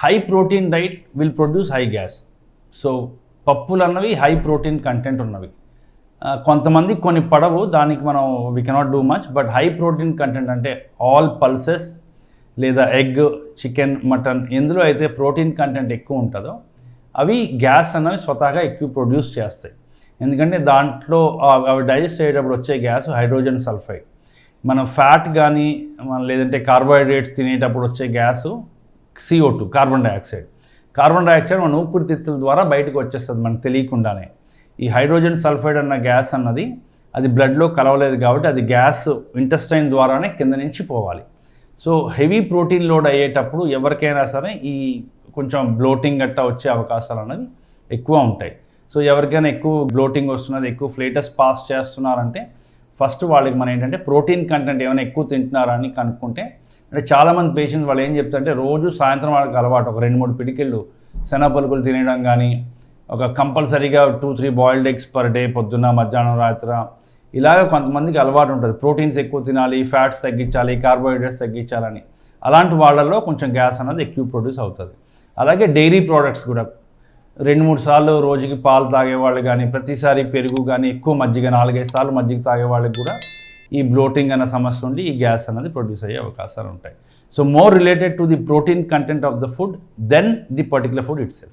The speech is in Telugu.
High protein diet will produce high gas. So పప్పులు అన్నవి హై ప్రోటీన్ కంటెంట్ ఉన్నవి. కొంతమంది కొన్ని పడవు, దానికి మనం we cannot do much. But high protein content అంటే ఆల్ పల్సెస్ లేదా ఎగ్, చికెన్, మటన్ ఎందులో అయితే ప్రోటీన్ కంటెంట్ ఎక్కువ ఉంటుందో అవి గ్యాస్ అన్నవి స్వతహాగా ఎక్కువ ప్రొడ్యూస్ చేస్తాయి. ఎందుకంటే దాంట్లో అవి డైజెస్ట్ అయ్యేటప్పుడు వచ్చే గ్యాస్ హైడ్రోజన్ సల్ఫైడ్. మనం ఫ్యాట్ కానీ లేదంటే కార్బోహైడ్రేట్స్ తినేటప్పుడు వచ్చే gas CO2, carbon dioxide. Carbon dioxide మన ఊపిరితిత్తుల ద్వారా బయటకు వచ్చేస్తుంది మనకు తెలియకుండానే. ఈ హైడ్రోజన్ సల్ఫైడ్ అన్న గ్యాస్ అన్నది అది బ్లడ్లో కలవలేదు కాబట్టి అది గ్యాస్ ఇంటెస్టైన్ ద్వారానే కింద నుంచి పోవాలి. సో హెవీ ప్రోటీన్ లోడ్ అయ్యేటప్పుడు ఎవరికైనా సరే ఈ కొంచెం బ్లోటింగ్ గట్టా వచ్చే అవకాశాలు అన్నవి ఎక్కువ ఉంటాయి. సో ఎవరికైనా ఎక్కువ బ్లోటింగ్ వస్తున్నది, ఎక్కువ ఫ్లేటస్ పాస్ చేస్తున్నారంటే ఫస్ట్ వాళ్ళకి మనం ఏంటంటే ప్రోటీన్ కంటెంట్ ఏమైనా ఎక్కువ తింటున్నారా అని కనుక్కుంటే, అంటే చాలామంది పేషెంట్స్ వాళ్ళు ఏం చెప్తారంటే రోజు సాయంత్రం వాళ్ళకి అలవాటు ఒక 2-3 పిడికిళ్ళు శనగపలుకులు తినడం కానీ, ఒక కంపల్సరీగా 2-3 బాయిల్డ్ ఎగ్స్ పర్ డే, పొద్దున్న, మధ్యాహ్నం, రాత్రి, ఇలాగ కొంతమందికి అలవాటు ఉంటుంది. ప్రోటీన్స్ ఎక్కువ తినాలి, ఫ్యాట్స్ తగ్గించాలి, కార్బోహైడ్రేట్స్ తగ్గించాలని. అలాంటి వాళ్ళల్లో కొంచెం గ్యాస్ అన్నది ఎక్కువ ప్రొడ్యూస్ అవుతుంది. అలాగే డైరీ ప్రోడక్ట్స్ కూడా 2-3 సార్లు రోజుకి పాలు తాగేవాళ్ళు కానీ, ప్రతిసారి పెరుగు కానీ, ఎక్కువ మజ్జిగ 4-5 సార్లు మజ్జిగ తాగే వాళ్ళకి కూడా ఈ బ్లోటింగ్ అన్న సమస్య ఉండి ఈ గ్యాస్ అన్నది ప్రొడ్యూస్ అయ్యే అవకాశాలు ఉంటాయి. So more related to the protein content of the food than the particular food itself.